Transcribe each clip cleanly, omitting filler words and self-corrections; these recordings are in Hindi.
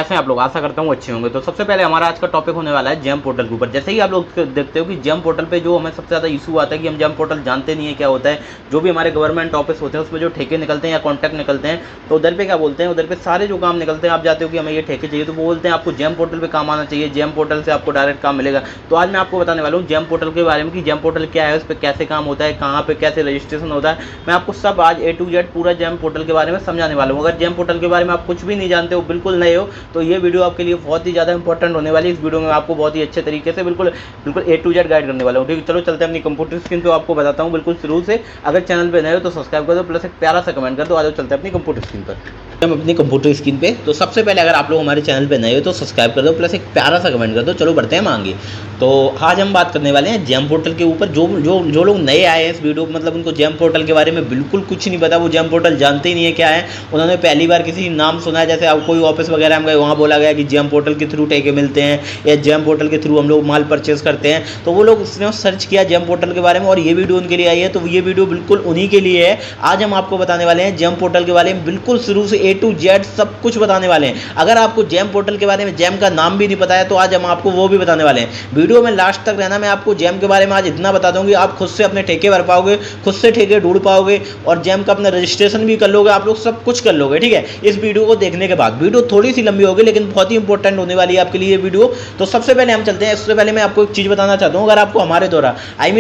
कैसे हैं आप लोग? आशा करता हूँ अच्छे होंगे। तो सबसे पहले हमारा आज का टॉपिक होने वाला है जेम पोर्टल के ऊपर। जैसे ही आप लोग देखते हो कि जेम पोर्टल पे जो हमें सबसे ज़्यादा इशू आता है कि हम जेम पोर्टल जानते नहीं है क्या होता है। जो भी हमारे गवर्नमेंट ऑफिस होते हैं उसमें जो ठेके निकलते हैं या कॉन्ट्रैक्ट निकलते हैं, तो उधर पे क्या बोलते हैं, उधर पे सारे जो काम निकलते हैं, आप जाते हो कि हमें ये ठेके चाहिए, तो वो बोलते हैं आपको जेम पोर्टल पे काम आना चाहिए, जेम पोर्टल से आपको डायरेक्ट काम मिलेगा। तो आज मैं आपको बताने वाला हूँ जेम पोर्टल के बारे में कि जेम पोर्टल क्या है, उस पर कैसे काम होता है, कहाँ पे कैसे रजिस्ट्रेशन होता है। मैं आपको सब आज A to Z पूरा जेम पोर्टल के बारे में समझाने वाला हूँ। अगर जेम पोर्टल के बारे में आप कुछ भी नहीं जानते हो, बिल्कुल नए हो, तो ये वीडियो आपके लिए बहुत ही ज़्यादा इंपॉर्टेंट होने वाली है। इस वीडियो में आपको बहुत ही अच्छे तरीके से बिल्कुल A to Z गाइड करने वाला हूँ। ठीक है, चलो चलते हैं अपनी कंप्यूटर स्क्रीन पे, आपको बताता हूँ बिल्कुल शुरू से। अगर चैनल पे नए हो तो सब्सक्राइब कर दो, प्लस एक प्यारा सा कमेंट कर दो। आ जाओ चलते हैं अपनी कंप्यूटर स्क्रीन पर। हम अपनी कंप्यूटर स्क्रीन पे, तो सबसे पहले अगर आप लोग हमारे चैनल पे नए हो तो सब्सक्राइब कर दो, प्लस एक प्यारा सा कमेंट कर दो। चलो बढ़ते हैं आगे। तो आज हम बात करने वाले हैं जेम पोर्टल के ऊपर। जो लोग नए आए हैं इस वीडियो में, मतलब उनको जेम पोर्टल के बारे में बिल्कुल कुछ नहीं पता, वो जेम पोर्टल जानते ही नहीं है क्या है। उन्होंने पहली बार किसी नाम सुना है, जैसे आप कोई ऑफिस वगैरह हम गए, वहाँ बोला गया कि जेम पोर्टल के थ्रू ठेके मिलते हैं या जेम पोर्टल के थ्रू हम लोग माल परचेज करते हैं। तो वो लोग उसने सर्च किया जेम पोर्टल के बारे में और ये वीडियो उनके लिए आई है। तो ये वीडियो बिल्कुल उन्हीं के लिए है। आज हम आपको बताने वाले हैं जेम पोर्टल के बारे में, बिल्कुल शुरू से A to Z सब कुछ बताने वाले हैं। अगर आपको जेम पोर्टल के बारे में, जेम का नाम भी नहीं पता है, तो आज हम आपको वो भी बताने वाले हैं। वीडियो में लास्ट तक रहना। मैं आपको जेम के बारे में आज इतना बता दूंगी, आप खुद से अपने ठेके भर पाओगे, खुद से ठेके ढूंढ पाओगे और जेम का अपना रजिस्ट्रेशन भी कर लोगे। आप लोग सब कुछ कर लोगे। ठीक है, इस वीडियो को देखने के बाद। वीडियो थोड़ी सी लंबी होगी लेकिन बहुत ही इंपॉर्टेंट होने वाली है आपके लिए ये वीडियो। तो सबसे पहले हम चलते हैं। इससे पहले मैं आपको एक चीज़ बताना चाहता हूँ, अगर आपको हमारे द्वारा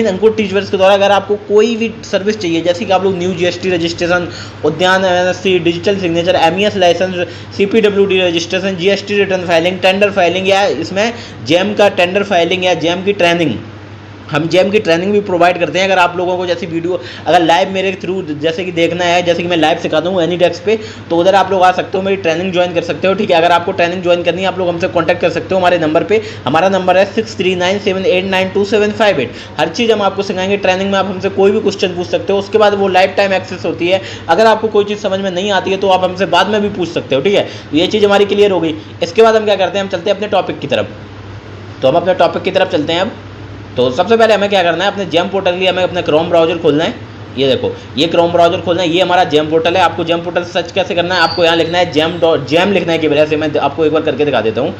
अंकुर टीचर्स के द्वारा अगर आपको कोई भी सर्विस चाहिए, जैसे कि आप लोग न्यू GST रजिस्ट्रेशन, उद्यान MSC, digital signature, MES licence, CPWD registration, GST return filing, tender filing या इसमें जेम का टेंडर फाइलिंग या जेम की ट्रेनिंग, हम जेम की ट्रेनिंग भी प्रोवाइड करते हैं। अगर आप लोगों को जैसी वीडियो अगर लाइव मेरे थ्रू जैसे कि देखना है, जैसे कि मैं लाइव सिखाता हूँ एनीडेस्क पे, तो उधर आप लोग आ सकते हो, मेरी ट्रेनिंग ज्वाइन कर सकते हो। ठीक है, अगर आपको ट्रेनिंग ज्वाइन करनी है आप लोग हमसे कांटेक्ट कर सकते हो हमारे नंबर पे। हमारा नंबर है 6397892758। हर चीज़ हम आपको सिखाएंगे। ट्रेनिंग में आप हमसे कोई भी क्वेश्चन पूछ सकते हो। उसके बाद वो लाइफ टाइम एक्सेस होती है। अगर आपको कोई चीज़ समझ में नहीं आती है तो आप हमसे बाद में भी पूछ सकते हो। ठीक है, ये चीज़ हमारी क्लियर हो गई। इसके बाद हम क्या करते हैं, हम चलते हैं अपने टॉपिक की तरफ। तो हम अपने टॉपिक की तरफ चलते हैं अब। तो सबसे पहले हमें क्या करना है, अपने जेम पोर्टल के लिए हमें अपना क्रोम ब्राउजर खोलना है। ये देखो, ये क्रोम ब्राउजर खोलना है। ये हमारा जेम पोर्टल है। आपको जेम पोर्टल सर्च कैसे करना है, आपको यहाँ लिखना है जेम लिखना है की वजह से मैं आपको एक बार करके दिखा देता हूँ।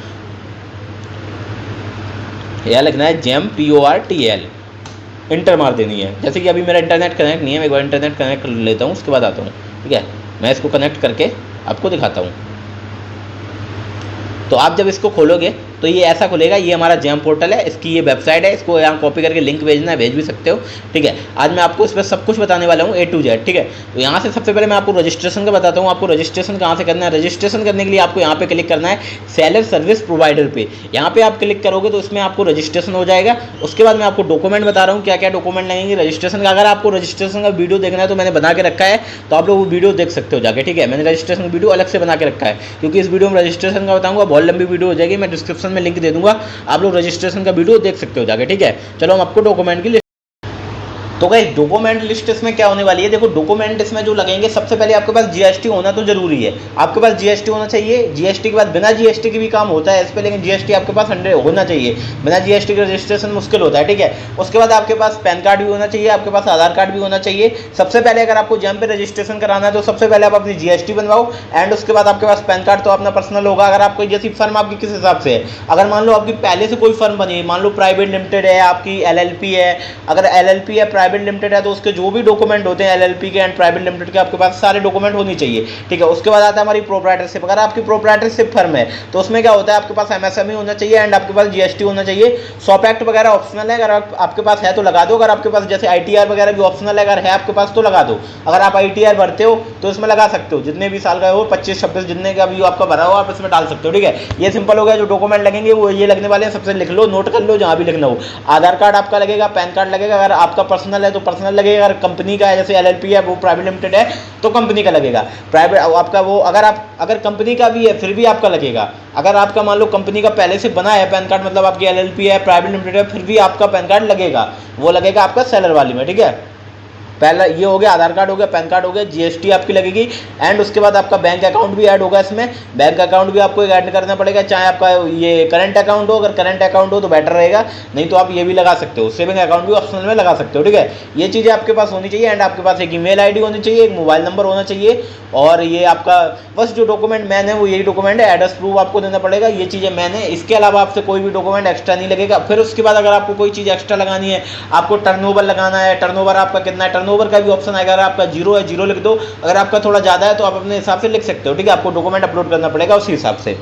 यहाँ लिखना है जेम PORTL, इंटर मार देनी है। जैसे कि अभी मेरा इंटरनेट कनेक्ट नहीं है, मैं एक बार इंटरनेट कनेक्ट कर लेता हूँ, उसके बाद आता हूँ। ठीक है, मैं इसको कनेक्ट करके आपको दिखाता हूँ। तो आप जब इसको खोलोगे तो ये ऐसा खुलेगा। ये हमारा जेम पोर्टल है, इसकी ये वेबसाइट है। इसको यहाँ कॉपी करके लिंक भेजना है, भेज भी सकते हो। ठीक है, आज मैं आपको इस पर सब कुछ बताने वाला हूँ A to Z। ठीक है, तो यहाँ से सबसे पहले मैं आपको रजिस्ट्रेशन का बताता हूँ। आपको रजिस्ट्रेशन कहाँ से करना है। रजिस्ट्रेशन करने के लिए आपको यहाँ पे क्लिक करना है सेलर सर्विस प्रोवाइडर पे। यहाँ पे आप क्लिक करोगे तो इसमें आपको रजिस्ट्रेशन हो जाएगा। उसके बाद मैं आपको डॉक्यूमेंट बता रहा हूँ क्या क्या डॉक्यूमेंट लगेंगे रजिस्ट्रेशन का। अगर आपको रजिस्ट्रेशन का वीडियो देखना है तो मैंने बना के रखा है, तो आप लोग वो वीडियो देख सकते हो जाके। ठीक है, मैंने रजिस्ट्रेशन वीडियो अलग से बना के रखा है, क्योंकि इस वीडियो में रजिस्ट्रेशन का बताऊँगा, बहुत लंबी वीडियो हो जाएगी। मैं डिस्क्रिप्शन में लिंक दे दूँगा, आप लोग रजिस्ट्रेशन का वीडियो देख सकते हो जाके। ठीक है, चलो हम आपको डॉक्यूमेंट की। तो गाइस डॉक्यूमेंट लिस्ट इसमें क्या होने वाली है, देखो डॉक्यूमेंट इसमें जो लगेंगे, सबसे पहले आपके पास GST होना तो जरूरी है। आपके पास GST होना चाहिए। GST के बाद बिना GST के भी काम होता है इस पर, लेकिन GST आपके पास 100 होना चाहिए। बिना GST के रजिस्ट्रेशन मुश्किल होता है। ठीक है, उसके बाद आपके पास पैन कार्ड भी होना चाहिए, आपके पास आधार कार्ड भी होना चाहिए। सबसे पहले अगर आपको जेम पे रजिस्ट्रेशन कराना है तो सबसे पहले आप अपनी GST बनवाओ, एंड उसके बाद आपके पास पैन कार्ड तो अपना पर्सनल होगा। अगर आपको जैसी फर्म आपकी किस हिसाब से है, अगर मान लो आपकी पहले से कोई फर्म बनी है, मान लो प्राइवेट लिमिटेड है, आपकी LLP है, अगर LLP है प्राइवेट लिमिटेड है, तो उसके जो भी डॉक्यूमेंट होते हैं LLP के एंड प्राइवेट लिमिटेड के, आपके पास सारे डॉक्यूमेंट होनी चाहिए। ठीक है, उसके बाद आता है हमारी प्रोप्राइटरशिप। अगर आपकी प्रोप्राइटरशिप फर्म है तो उसमें क्या होता है, आपके पास MSME होना चाहिए एंड आपके पास GST होना चाहिए। शॉप एक्ट वगैरह ऑप्शनल है, अगर आपके पास है तो लगा दो। अगर आपके पास जैसे ITR वगैरह भी ऑप्शनल है, अगर है आपके पास तो लगा दो। अगर आप ITR भरते हो तो इसमें लगा सकते हो, जितने भी साल का हो, 25-26 जितने का भी आपका भरा हो आप इसमें डाल सकते हो। ठीक है, ये सिंपल हो गया। जो डॉक्यूमेंट लगेंगे वो ये लगने वाले हैं, सबसे लिख लो, नोट कर लो, जहाँ भी लिखना हो। आधार कार्ड आपका लगेगा, पैन कार्ड लगेगा। अगर आपका पर्सनल है तो पर्सनल लगेगा, अगर कंपनी का है जैसे LLP है वो प्राइवेट लिमिटेड है तो कंपनी का लगेगा। प्राइवेट आपका वो अगर कंपनी का भी है फिर भी आपका लगेगा। अगर आपका मान लो कंपनी का पहले से बना है पैन कार्ड, मतलब आपकी LLP है प्राइवेट लिमिटेड है, फिर भी आपका पैन कार्ड लगेगा, वो लगेगा आपका सेलर वाली में। ठीक है, पहला ये हो गया, आधार कार्ड हो गया, पैन कार्ड हो गया, जीएसटी आपकी लगेगी, एंड उसके बाद आपका बैंक अकाउंट भी ऐड होगा इसमें। बैंक अकाउंट भी आपको ऐड करना पड़ेगा, चाहे आपका ये करंट अकाउंट हो, अगर करंट अकाउंट हो तो बेटर रहेगा, नहीं तो आप ये भी लगा सकते हो, सेविंग अकाउंट भी ऑप्शनल में लगा सकते हो, ठीक है। ये चीज़ें आपके पास होनी चाहिए, एंड आपके पास एक ईमेल आईडी होनी चाहिए, एक मोबाइल नंबर होना चाहिए, और ये आपका बस जो डॉक्यूमेंट मैन है वो यही डॉक्यूमेंट है, एड्रेस प्रूफ आपको देना पड़ेगा, ये चीज़ें मैन है, इसके अलावा आपसे कोई भी डॉक्यूमेंट एक्स्ट्रा नहीं लगेगा। फिर उसके बाद अगर आपको कोई चीज़ एक्स्ट्रा लगानी है, आपको टर्नओवर लगाना है, टर्नओवर आपका कितना है, टर्नओवर का भी ऑप्शन आएगा, अगर आपका जीरो है जीरो लिख दो, अगर आपका थोड़ा ज़्यादा है तो आप अपने हिसाब से लिख सकते हो, ठीक है। आपको डॉक्यूमेंट अपलोड करना पड़ेगा उसी हिसाब से,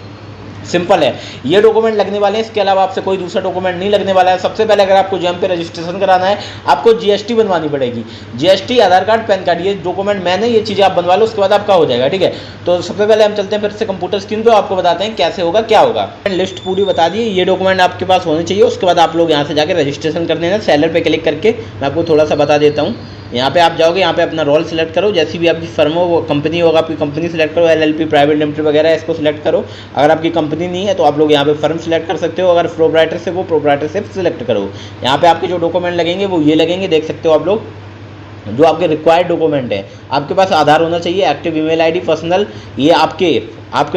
सिंपल है। ये डॉक्यूमेंट लगने वाले हैं, इसके अलावा आपसे कोई दूसरा डॉक्यूमेंट नहीं लगने वाला है। सबसे पहले अगर आपको जेम पे रजिस्ट्रेशन कराना है, आपको जीएसटी बनवानी पड़ेगी, जीएसटी, आधार कार्ड, पैन कार्ड, ये डॉक्यूमेंट मैंने, ये चीज़ें आप बनवा लो, उसके बाद आपका हो जाएगा, ठीक है। तो सबसे पहले हम चलते हैं फिर से कंप्यूटर स्क्रीन पे, आपको बताते हैं कैसे होगा क्या होगा। लिस्ट पूरी बता दी, ये डॉक्यूमेंट आपके पास होने चाहिए। उसके बाद आप लोग यहाँ से जाकर रजिस्ट्रेशन कर देना, सेलर पे क्लिक करके। मैं आपको थोड़ा सा बता देता हूँ, यहाँ पे आप जाओगे, यहाँ पे अपना रोल सिलेक्ट करो, जैसी भी आपकी फर्म हो, वो कंपनी होगा, आपकी कंपनी सिलेक्ट करो, एलएलपी, प्राइवेट लिमिटेड वगैरह, इसको सिलेक्ट करो। अगर आपकी कंपनी नहीं है तो आप लोग यहाँ पे फर्म सिलेक्ट कर सकते हो, अगर प्रोप्राइटरशिप वो प्रोप्राइटरशिप सिलेक्ट करो। यहाँ पे आपके जो डॉक्यूमेंट लगेंगे वो ये लगेंगे, देख सकते हो आप लोग, जो आपके रिक्वायर्ड डॉक्यूमेंट है। आपके पास आधार होना चाहिए, एक्टिव ईमेल आईडी, पर्सनल, ये आपके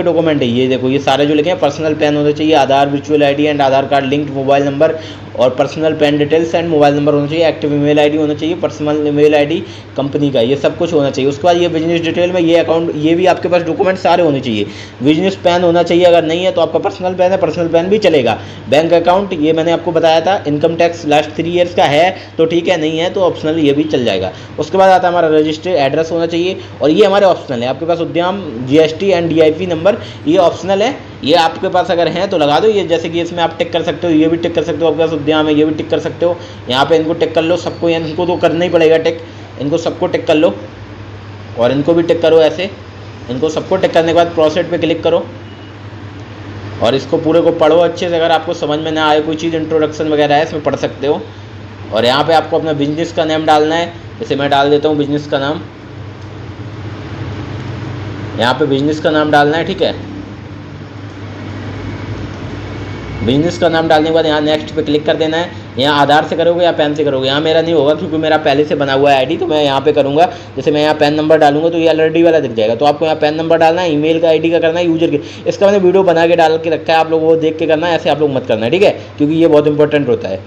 डॉक्यूमेंट है, ये देखो ये सारे जो लिखे हैं, पर्सनल पैन होना चाहिए, Aadhaar virtual ID and Aadhaar card linked mobile number, और personal PAN details and mobile number होना चाहिए, एक्टिव ईमेल आईडी होना चाहिए, पर्सनल ईमेल आईडी कंपनी का, ये सब कुछ होना चाहिए। उसके बाद ये बिजनेस डिटेल में ये अकाउंट, ये भी आपके पास डॉक्यूमेंट सारे होने चाहिए। बिजनेस पैन होना चाहिए, अगर नहीं है तो आपका पर्सनल पैन है, पर्सनल पैन भी चलेगा। बैंक अकाउंट, ये मैंने आपको बताया था, इनकम टैक्स लास्ट 3 ईयर्स का है तो ठीक है, नहीं है तो ऑप्शनल, ये भी चल जाएगा। उसके बाद आता है हमारा रजिस्टर्ड एड्रेस होना चाहिए, और ये हमारे ऑप्शनल है। आपके पास उद्यम, जीएसटी एंड डीआईपी नंबर, ये ऑप्शनल है, ये आपके पास अगर हैं तो लगा दो। ये जैसे कि इसमें आप टिक कर सकते हो, ये भी टिक कर सकते हो, आपके पास उद्यम है, ये भी टिक कर सकते हो। यहाँ पे इनको टिक कर लो सबको, इनको तो करना ही पड़ेगा टिक, इनको सबको टिक कर लो, और इनको भी टिक करो ऐसे। इनको सबको टिक करने के बाद प्रोसीड पे क्लिक करो, और इसको पूरे को पढ़ो अच्छे से। अगर आपको समझ में ना आए कोई चीज़, इंट्रोडक्शन वगैरह है, इसमें पढ़ सकते हो। और यहाँ पे आपको अपना बिजनेस का नेम डालना है, जैसे मैं डाल देता हूँ बिजनेस का नाम, यहाँ पे बिजनेस का नाम डालना है, ठीक है। बिजनेस का नाम डालने के बाद यहाँ नेक्स्ट पे क्लिक कर देना है। यहाँ आधार से करोगे या पैन से करोगे, यहाँ मेरा नहीं होगा क्योंकि मेरा पहले से बना हुआ है आईडी, तो मैं यहाँ पे करूँगा। जैसे मैं यहाँ पैन नंबर डालूंगा तो ये ऑलरेडी वाला दिख जाएगा, तो आपको यहाँ पैन नंबर डालना है, ईमेल का आईडी का करना है, यूजर के, इसका मैंने वीडियो बना के डाल के रखा है, आप लोग वो देख के करना है, ऐसे आप लोग मत करना है, ठीक है, क्योंकि ये बहुत इंपॉर्टेंट होता है।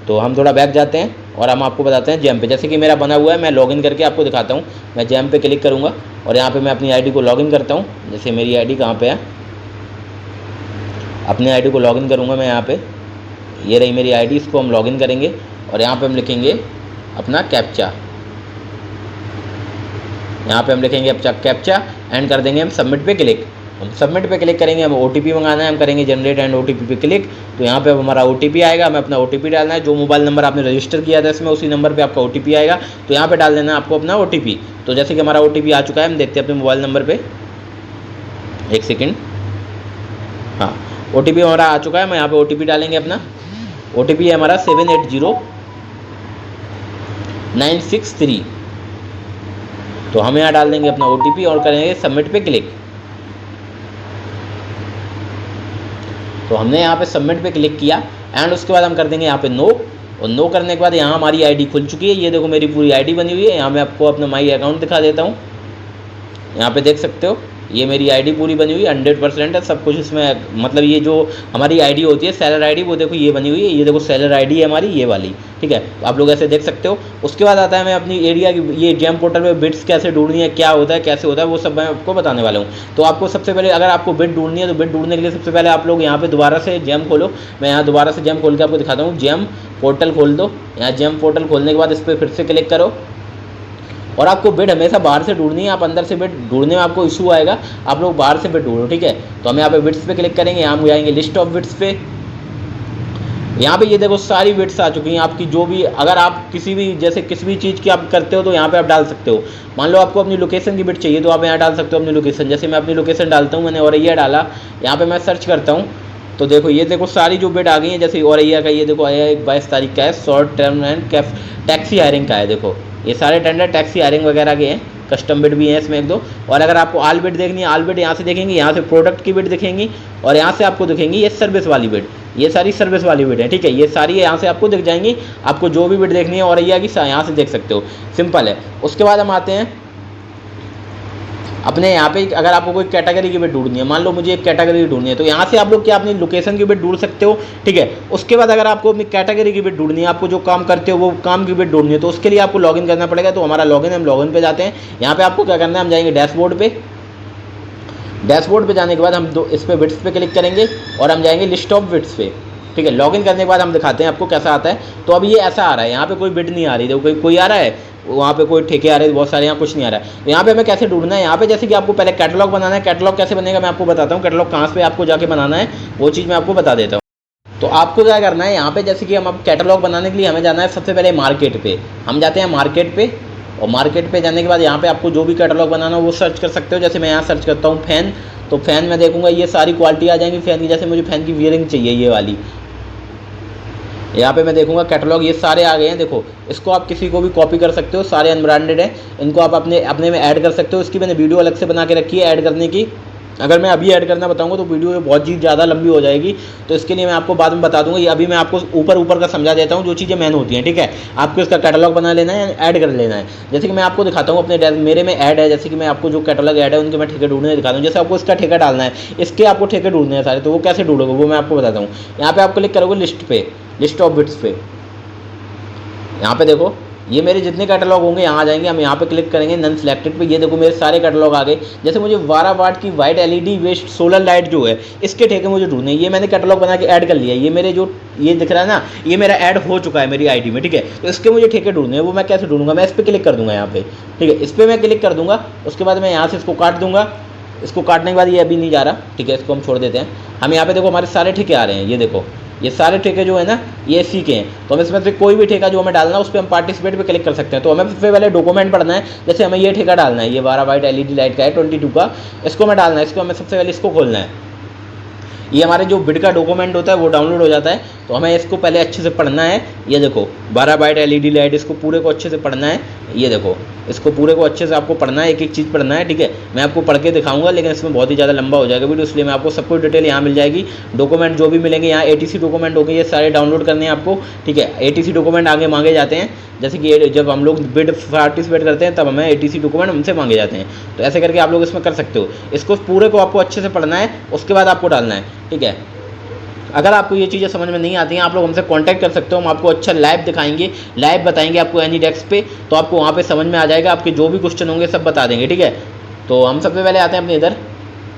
तो हम थोड़ा बैक जाते हैं और हम आपको बताते हैं जेम पे। जैसे कि मेरा बना हुआ है, मैं लॉगिन करके आपको दिखाता हूँ। मैं जेम पे क्लिक करूँगा और यहाँ पे मैं अपनी आईडी को लॉगिन करता हूँ। जैसे मेरी आईडी कहाँ पे है, अपने आईडी को लॉगिन करूँगा मैं यहाँ पे, ये रही मेरी आईडी, इसको हम लॉगिन करेंगे और यहाँ पे हम लिखेंगे अपना कैप्चा, यहाँ पे हम लिखेंगे अपना कैप्चा एंड कर देंगे हम सबमिट पे क्लिक। हम सबमिट पे क्लिक करेंगे, हम ओटीपी मंगाना है, हम करेंगे जनरेट एंड ओटीपी पे क्लिक। तो यहाँ पे अब हमारा ओटीपी आएगा, हमें अपना ओटीपी डालना है, जो मोबाइल नंबर आपने रजिस्टर किया था इसमें उसी नंबर पे आपका ओटीपी आएगा, तो यहाँ पे डाल देना है आपको अपना ओटीपी। तो जैसे कि हमारा ओटीपी आ चुका है, हम देखते हैं अपने मोबाइल नंबर पे, एक सेकेंड, हाँ ओटीपी हमारा आ चुका है। मैं यहाँ पे ओटीपी डालेंगे अपना, ओटीपी है हमारा 780963। तो हम यहाँ डाल देंगे अपना ओटीपी और करेंगे सबमिट पे क्लिक। तो हमने यहाँ पे सबमिट पे क्लिक किया एंड उसके बाद हम कर देंगे यहाँ पे नो, और नो करने के बाद यहाँ हमारी आईडी खुल चुकी है। ये देखो मेरी पूरी आईडी बनी हुई है। यहाँ मैं आपको अपना माई अकाउंट दिखा देता हूँ, यहाँ पे देख सकते हो ये मेरी आईडी पूरी बनी हुई है, 100% है सब कुछ इसमें। मतलब ये जो हमारी आईडी होती है सेलर आईडी, वो देखो ये बनी हुई है, ये देखो सेलर आईडी है हमारी ये वाली, ठीक है, आप लोग ऐसे देख सकते हो। उसके बाद आता है मैं अपनी एरिया की, ये जेम पोर्टल में बिट्स कैसे ढूंढनी है, क्या होता है, कैसे होता है, वो सब मैं आपको बताने वाला हूँ। तो आपको सबसे पहले अगर आपको बिट ढूंढनी है तो बिट ढूंढने के लिए सबसे पहले आप लोग यहाँ पे दोबारा से जेम खोलो। मैं यहाँ दोबारा से जेम खोल के आपको दिखाता हूँ। जेम पोर्टल खोल दो, यहाँ जेम पोर्टल खोलने के बाद इस पर फिर से क्लिक करो और आपको बिट हमेशा बाहर से ढूंढनी है, आप अंदर से बिट ढूंढने में आपको इशू आएगा, आप लोग बाहर से बिट ढूंढो, ठीक है। तो हम यहाँ पे बिट्स पे क्लिक करेंगे, यहाँ हम जाएंगे लिस्ट ऑफ बिट्स पे। यहाँ पे ये देखो सारी बिट्स आ चुकी हैं आपकी, जो भी अगर आप किसी भी जैसे किसी भी चीज़ की आप करते हो तो यहाँ पे आप डाल सकते हो। मान लो आपको अपनी लोकेशन की बिट चाहिए तो आप यहाँ डाल सकते हो अपनी लोकेशन। जैसे मैं अपनी लोकेशन डालता हूँ, मैंने औरैया डाला, यहाँ पे मैं सर्च करता हूँ तो देखो ये देखो सारी जो बिट आ गई है। जैसे औरैया का ये देखो आया 22 तारीख का है, short term and taxi hiring का है, देखो ये सारे टेंडर टैक्सी हायरिंग वगैरह के हैं, कस्टम बिट भी हैं इसमें एक दो। और अगर आपको आल बिट देखनी है, आल बिट यहाँ से देखेंगी, यहाँ से प्रोडक्ट की बिट दिखेंगी और यहाँ से आपको दिखेंगी ये सर्विस वाली बिट। ये सारी सर्विस वाली बिड है, ठीक है। ये सारी यहाँ से आपको दिख जाएंगी, आपको जो भी बिड देखनी है और ये की यहाँ से देख सकते हो, सिंपल है। उसके बाद हम आते हैं अपने यहाँ पे, अगर आपको कोई कैटेगरी की बिड ढूंढनी है, मान लो मुझे एक कैटेगरी ढूंढनी है, तो यहाँ से आप लोग क्या अपनी लोकेशन की बिड ढूंढ सकते हो, ठीक है। उसके बाद अगर आपको अपनी कैटेगरी की बिड ढूंढनी है, आपको जो काम करते हो वो काम की बिड ढूंढनी है, तो उसके लिए आपको लॉगिन करना पड़ेगा। तो हमारा लॉगिन, हम लॉगिन पे जाते हैं। यहाँ पे आपको क्या करना है, हम जाएंगे डैशबोर्ड पे। डैशबोर्ड पे जाने के बाद हम इस पे बिड्स पे क्लिक करेंगे और हम जाएंगे लिस्ट ऑफ बिड्स पे, ठीक है। लॉगिन करने के बाद हम दिखाते हैं आपको कैसा आता है। तो अब ये ऐसा आ रहा है, यहाँ पे कोई बिड नहीं आ रही, देखो कोई आ रहा है, वहाँ पे कोई ठेके आ रहे हैं बहुत सारे, यहाँ कुछ नहीं आ रहा है। तो यहाँ पे हमें कैसे ढूंढना है, यहाँ पे जैसे कि आपको पहले कैटलॉग बनाना है। कैटलॉग कैसे बनेगा मैं आपको बताता हूँ, कैटलॉग कहाँ पे आपको जाके बनाना है वो चीज़ मैं आपको बता देता हूँ। तो आपको क्या करना है, यहाँ पे जैसे कि हम अब कैटलॉग बनाने के लिए हमें जाना है सबसे पहले मार्केट पे। हम जाते हैं मार्केट पे, और मार्केट पे जाने के बाद यहाँ पे आपको जो भी कैटलॉग बनाना हो वो सर्च कर सकते हो। जैसे मैं यहाँ सर्च करता हूँ फैन, तो फैन में देखूंगा ये सारी क्वालिटी आ जाएंगी फैन की। जैसे मुझे फैन की वियरिंग चाहिए ये वाली, यहाँ पे मैं देखूंगा कैटलॉग, ये सारे आ गए हैं। देखो इसको आप किसी को भी कॉपी कर सकते हो, सारे अनब्रांडेड हैं, इनको आप अपने में ऐड कर सकते हो। इसकी मैंने वीडियो अलग से बना के रखी है ऐड करने की। अगर मैं अभी ऐड करना बताऊंगा तो वीडियो बहुत चीज़ ज़्यादा लंबी हो जाएगी, तो इसके लिए मैं आपको बाद में बता दूंगा। ये अभी मैं आपको ऊपर का समझा देता हूँ जो चीज़ें मेन होती हैं, ठीक है। आपको इसका कैटलॉग बना लेना है, ऐड कर लेना है। जैसे कि मैं आपको दिखाता हूँ अपने मेरे में ऐड है, जैसे कि मैं आपको जो कैटलॉग ऐड है उनके मैं ठेके ढूंढने दिखाता हूँ। जैसे आपको इसका ठेका डालना है, इसके आपको ठेके ढूंढने हैं सारे, तो वो कैसे ढूंढोगे वो मैं आपको बताता हूँ। यहाँ पे आप क्लिक करोगे लिस्ट पे, लिस्ट ऑफ बिट्स पे। यहाँ पे देखो ये मेरे जितने कैटलॉग होंगे यहाँ आ जाएंगे। हम यहाँ पे क्लिक करेंगे नन सिलेक्टेड पे, ये देखो मेरे सारे कैटलॉग आ गए। जैसे मुझे 12 वाट की white LED waste solar light जो है इसके ठेके मुझे ढूंढने, ये मैंने कैटलॉग बना के ऐड कर लिया है। ये मेरे जो ये दिख रहा है ना, ये मेरा ऐड हो चुका है मेरी आईडी में, ठीक है। तो इसके मुझे ठेके ढूंढने हैं, वो मैं कैसे ढूंढूंगा, मैं इस पर क्लिक कर दूंगा यहाँ पे, ठीक है। इस पर मैं क्लिक कर दूंगा, उसके बाद मैं यहाँ से इसको काट दूंगा। इसको काटने के बाद ये अभी नहीं जा रहा, ठीक है, इसको हम छोड़ देते हैं। हम यहाँ पे देखो हमारे सारे ठेके आ रहे हैं, ये देखो ये सारे ठेके जो है ना ये इसी के हैं। तो हम इसमें से कोई भी ठेका जो हमें डालना है उस पर हम पार्टिसिपेट पे क्लिक कर सकते हैं। तो हमें सबसे पहले डॉक्यूमेंट पढ़ना है। जैसे हमें ये ठेका डालना है, ये 12 वाइट एलईडी लाइट का है 22 का, इसको हमें डालना है। इसको हमें सबसे पहले इसको खोलना है। ये हमारे जो बिड का डॉक्यूमेंट होता है वो डाउनलोड हो जाता है। तो हमें इसको पहले अच्छे से पढ़ना है। ये देखो 12 बाइट एलईडी लाइट, इसको पूरे को अच्छे से पढ़ना है। ये देखो इसको पूरे को अच्छे से आपको पढ़ना है, एक एक चीज़ पढ़ना है, ठीक है। मैं आपको पढ़ के दिखाऊंगा लेकिन इसमें बहुत ही ज़्यादा लंबा हो जाएगा वीडियो, इसलिए मैं आपको सब कुछ डिटेल यहाँ मिल जाएगी। डॉक्यूमेंट जो भी मिलेंगे यहाँ एटीसी डॉक्यूमेंट हो गए, ये सारे डाउनलोड करने हैं आपको, ठीक है। एटीसी डॉक्यूमेंट आगे मांगे जाते हैं, जैसे कि जब हम लोग बिड पार्टिसिपेट करते हैं तब हमें एटीसी डॉक्यूमेंट हमसे मांगे जाते हैं। तो ऐसे करके आप लोग इसमें कर सकते हो। इसको पूरे को आपको अच्छे से पढ़ना है, उसके बाद आपको डालना है, ठीक है। अगर आपको ये चीज़ें समझ में नहीं आती हैं आप लोग हमसे कांटेक्ट कर सकते हो, हम आपको अच्छा लाइव दिखाएंगे, लाइव बताएंगे आपको एनी डेस्क पे, तो आपको वहाँ पे समझ में आ जाएगा। आपके जो भी क्वेश्चन होंगे सब बता देंगे, ठीक है। तो हम सबसे पहले आते हैं अपने इधर,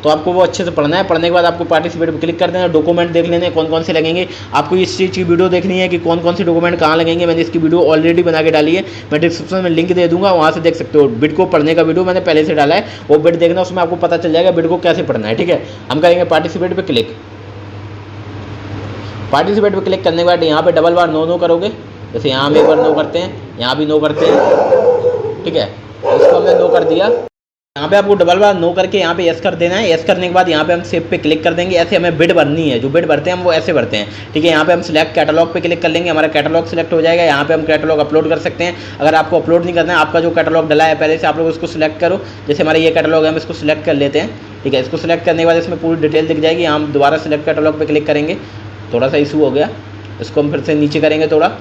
तो आपको वो अच्छे से पढ़ना है। पढ़ने के बाद आपको पार्टिसिपेट पर क्लिक कर देना, डॉक्यूमेंट देख लेने कौन कौन से लगेंगे। आपको इस चीज़ की वीडियो देखनी है कि कौन कौन से डॉक्यूमेंट कहाँ लगेंगे, मैंने इसकी वीडियो ऑलरेडी बना के डाली है, मैं डिस्क्रिप्शन में लिंक दे दूंगा, वहाँ से देख सकते हो। बिड को पढ़ने का वीडियो मैंने पहले से डाला है, वो बिड देखना, उसमें आपको पता चल जाएगा बिड को कैसे पढ़ना है, ठीक है। हम करेंगे पार्टिसिपेट पर क्लिक। पार्टिसिपेट पे क्लिक करने के बाद यहाँ पे डबल बार नो करोगे। जैसे यहाँ हम एक बार नो करते हैं, यहाँ भी नो करते हैं, ठीक है। इसको हमने नो कर दिया। यहाँ पे आपको डबल बार नो करके यहाँ पे यस कर देना है। यस करने के बाद यहाँ पे हम सेव पे क्लिक कर देंगे। ऐसे हमें बिड भरनी है, जो बिड भरते हैं हम वो ऐसे भरते हैं, ठीक है। यहाँ पे हम सिलेक्ट कैटलॉग पे क्लिक कर लेंगे, हमारा कैटलॉग सिलेक्ट हो जाएगा। यहाँ पे हम कैटलॉग अपलोड कर सकते हैं। अगर आपको अपलोड नहीं करना है, आपका जो कैटलॉग डला है पहले से, आप लोग उसको सिलेक्ट करो। जैसे हमारा ये कैटलॉग है, हम इसको सिलेक्ट कर लेते हैं, ठीक है। इसको सिलेक्ट करने के बाद इसमें पूरी डिटेल दिख जाएगी। हम दोबारा सिलेक्ट कैटलॉग पे क्लिक करेंगे, थोड़ा सा इशू हो गया, इसको हम फिर से नीचे करेंगे थोड़ा।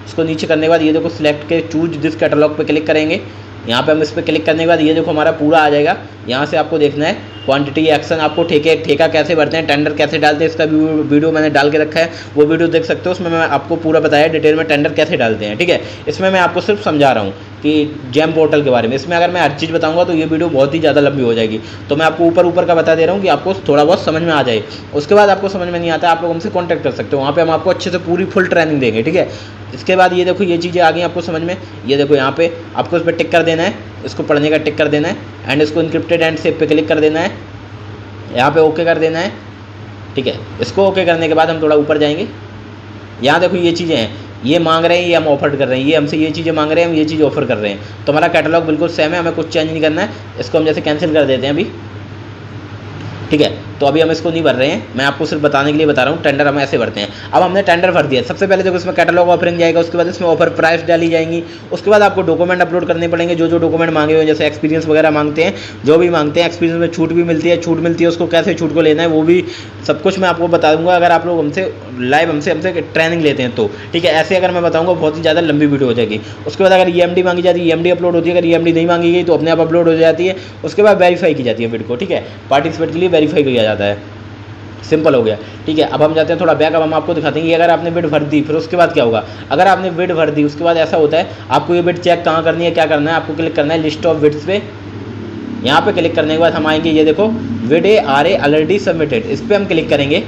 इसको नीचे करने के बाद ये देखो सिलेक्ट के चूज दिस कैटलॉग पे क्लिक करेंगे। यहाँ पे हम इस पर क्लिक करने के बाद ये देखो हमारा पूरा आ जाएगा। यहाँ से आपको देखना है क्वांटिटी एक्शन, आपको ठेका कैसे भरते हैं, टेंडर कैसे डालते हैं, इसका वीडियो मैंने डाल के रखा है, वो वीडियो देख सकते हो। उसमें मैं आपको पूरा बताया डिटेल में टेंडर कैसे डालते हैं, ठीक है। इसमें मैं आपको सिर्फ समझा रहा हूँ कि जेम पोर्टल के बारे में। इसमें अगर मैं हर चीज़ बताऊंगा तो ये वीडियो बहुत ही ज़्यादा लंबी हो जाएगी, तो मैं आपको ऊपर का बता दे रहा हूँ कि आपको थोड़ा बहुत समझ में आ जाए। उसके बाद आपको समझ में नहीं आता आप लोग हमसे कॉन्टैक्ट कर सकते हो, वहाँ पर हम आपको अच्छे से पूरी फुल ट्रेनिंग देंगे, ठीक है। इसके बाद ये देखो ये चीज़ें आ गई आपको समझ में। ये देखो यहाँ पे आपको इस पर टिक कर देना है, इसको पढ़ने का टिक कर देना है, एंड इसको इनक्रिप्टेड एंड सेव पे क्लिक कर देना है। यहाँ पे ओके कर देना है, ठीक है। इसको ओके करने के बाद हम थोड़ा ऊपर जाएंगे। यहाँ देखो ये चीज़ें हैं, ये मांग रहे हैं, ये हम ऑफर कर रहे हैं, ये हमसे ये चीज़ें मांग रहे हैं, हम ये चीज़ ऑफर कर रहे हैं। तो हमारा कैटलॉग बिल्कुल सेम है, हमें कुछ चेंज नहीं करना है। इसको हम जैसे कैंसिल कर देते हैं अभी, ठीक है। तो अभी हम इसको नहीं भर रहे हैं, मैं आपको सिर्फ बताने के लिए बता रहा हूँ। टेंडर हम ऐसे भरते हैं। अब हमने टेंडर भर दिया, सबसे पहले देखो इसमें कैटलॉग ऑफरिंग जाएगा, उसके बाद इसमें ऑफर प्राइस डाली जाएंगी, उसके बाद आपको डॉक्यूमेंट अपलोड करने पड़ेंगे, जो जो डॉक्यूमेंट मांगे हुए, जैसे एक्सपीरियंस वगैरह मांगते हैं, जो भी मांगते हैं। एक्सपीरियंस में छूट भी मिलती है, छूट मिलती है उसको कैसे छूट को लेना है वो भी सब कुछ मैं आपको बता दूंगा, अगर आप लोग हमसे लाइव हमसे ट्रेनिंग लेते हैं तो, ठीक है। ऐसे अगर मैं बताऊंगा बहुत ही ज़्यादा लंबी वीडियो हो जाएगी। उसके बाद अगर EMD मांगी जाती है, EMD अपलोड होती है, अगर EMD नहीं मांगी गई तो अपने आप अपलोड हो जाती है। उसके बाद वेरीफाई की जाती है बिड को, ठीक है, पार्टिसिपेट के लिए वेरीफाई किया जाता है। सिंपल हो गया, ठीक है। अब हम जाते हैं थोड़ा बैक, अब हम आपको दिखाते हैं कि अगर आपने बिड भर दी फिर उसके बाद क्या होगा। अगर आपने बिड भर दी उसके बाद ऐसा होता है, आपको ये बिड चेक कहाँ करनी है, क्या करना है, आपको क्लिक करना है लिस्ट ऑफ बिड्स पे। यहाँ पे क्लिक करने के बाद हम आएंगे, ये देखो बिड आर ऑलरेडी सबमिटेड, इस पर हम क्लिक करेंगे।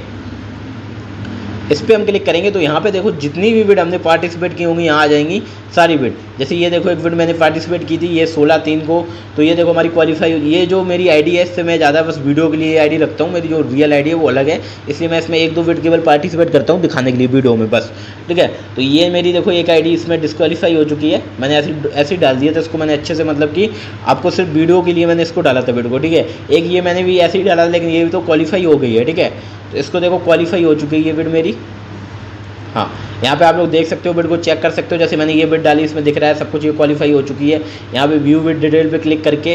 इस पर हम क्लिक करेंगे तो यहाँ पे देखो जितनी भी बिड हमने पार्टिसिपेट की होंगी यहाँ आ जाएंगी सारी बिड। जैसे ये देखो एक बिड मैंने पार्टिसिपेट की थी, ये 16/3 को, तो ये देखो हमारी क्वालिफाई। ये जो मेरी आईडी है इससे मैं ज़्यादा बस वीडियो के लिए आईडी रखता हूँ, मेरी जो रियल आईडी है वो अलग है, इसलिए मैं इसमें 1-2 बिड केवल पार्टिसिपेट करता हूँ दिखाने के लिए वीडियो में बस, ठीक है। तो ये मेरी देखो एक आईडी इसमें डिस्क्वालीफाई हो चुकी है, मैंने ऐसे डाल दिया था इसको मैंने अच्छे से, मतलब कि आपको सिर्फ वीडियो के लिए मैंने इसको डाला था बिड को, ठीक है। एक ये मैंने भी ऐसे ही डाला, लेकिन ये भी तो क्वालिफाई हो गई है, ठीक है। तो इसको देखो क्वालिफाई हो चुकी है ये बिड मेरी। हाँ, यहाँ पे आप लोग देख सकते हो, बिड को चेक कर सकते हो। जैसे मैंने ये बिड डाली, इसमें दिख रहा है सब कुछ ये क्वालिफाई हो चुकी है। यहाँ पे व्यू बिड डिटेल पे क्लिक करके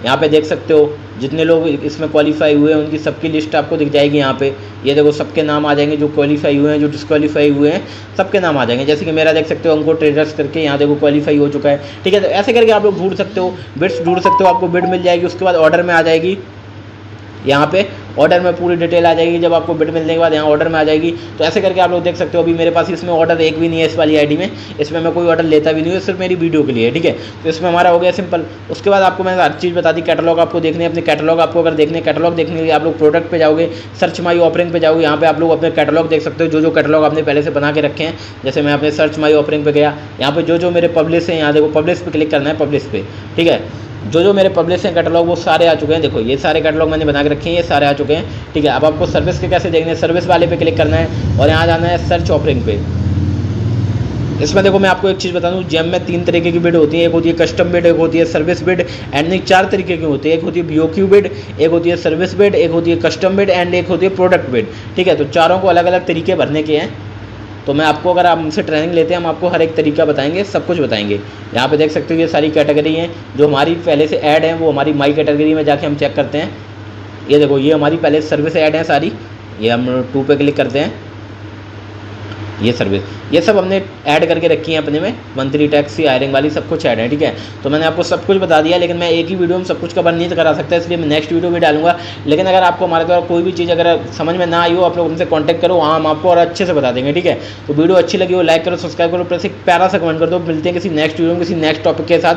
यहाँ पे देख सकते हो जितने लोग इसमें क्वालिफाई हुए हैं उनकी सबकी लिस्ट आपको दिख जाएगी। यहाँ पे ये देखो सबके नाम आ जाएंगे, जो क्वालिफाई हुए हैं, जो डिस्क्वालीफाई हुए हैं, सबके नाम आ जाएंगे। जैसे कि मेरा देख सकते हो अंको ट्रेडर्स करके, यहाँ देखो क्वालिफाई हो चुका है, ठीक है। तो ऐसे करके आप लोग ढूंढ सकते हो, बिड्स ढूंढ सकते हो, आपको बिड मिल जाएगी। उसके बाद ऑर्डर में आ जाएगी, यहाँ पे ऑर्डर में पूरी डिटेल आ जाएगी। जब आपको बिड मिलने के बाद यहाँ ऑर्डर में आ जाएगी, तो ऐसे करके आप लोग देख सकते हो। अभी मेरे पास इसमें ऑर्डर एक भी नहीं है इस वाली आईडी में, इसमें मैं कोई ऑर्डर लेता भी नहीं हूँ, सिर्फ मेरी वीडियो के लिए, ठीक है। तो इसमें हमारा हो गया सिंपल। उसके बाद आपको मैंने हर चीज़ बता दी। कैटलॉग आपको देखने अपने कैटलॉग आपको अगर देखने कैटलॉग देखने के लिए आप लोग प्रोडक्ट पे जाओगे, सर्च माई ऑफरिंग पे जाओगे, यहाँ पे आप लोग अपने कैटलॉग देख सकते हो, जो कैटलॉग आपने पहले से बना के रखे हैं। जैसे मैं अपने सर्च माई ऑफरिंग पे गया, यहाँ पे जो मेरे पब्लिश है, यहाँ देखो पब्लिश पे क्लिक करना है, पब्लिश पे, ठीक है। जो मेरे पब्लिश हैं कैटलॉग वो सारे आ चुके हैं। देखो ये सारे कैटलॉग मैंने बना के रखे हैं, ये सारे आ चुके हैं, ठीक है। अब आपको सर्विस के कैसे देखने हैं, सर्विस वाले पे क्लिक करना है और यहाँ जाना है सर्च ऑफरिंग पे। इसमें देखो मैं आपको एक चीज़ बता दूँ, जेम में 3 तरीके की बिड होती है। एक होती है कस्टम बिड, एक होती है सर्विस बिड, एंड 4 तरीके की होती है। एक होती है BOQ बिड, एक होती है सर्विस बिड, एक होती है कस्टम बिड एंड एक होती है प्रोडक्ट बिड, ठीक है। तो चारों को अलग अलग तरीके भरने के हैं। तो मैं आपको, अगर आप हमसे ट्रेनिंग लेते हैं, हम आपको हर एक तरीका बताएंगे, सब कुछ बताएंगे। यहाँ पे देख सकते हो ये सारी कैटेगरी हैं जो हमारी पहले से ऐड हैं, वो हमारी माई कैटेगरी में जाके हम चेक करते हैं। ये देखो ये हमारी पहले सर्विस ऐड हैं सारी, ये हम 2 पे क्लिक करते हैं, ये सर्विस, ये सब हमने ऐड करके रखी है अपने में, मंथली टैक्स, हायरिंग वाली सब कुछ ऐड है, ठीक है। तो मैंने आपको सब कुछ बता दिया, लेकिन मैं एक ही वीडियो में सब कुछ कवर नहीं करा सकता, इसलिए मैं नेक्स्ट वीडियो भी डालूंगा। लेकिन अगर आपको हमारे द्वारा कोई भी चीज़ अगर समझ में ना आई हो, आप लोग हमसे कॉन्टैक्ट करो, वहाँ हम आपको और अच्छे से बता देंगे, ठीक है। तो वीडियो अच्छी लगी हो लाइक करो, सब्सक्राइब करो, प्लस एक प्यारा सा कमेंट कर दो। मिलते हैं किसी नेक्स्ट वीडियो में किसी नेक्स्ट टॉपिक के साथ।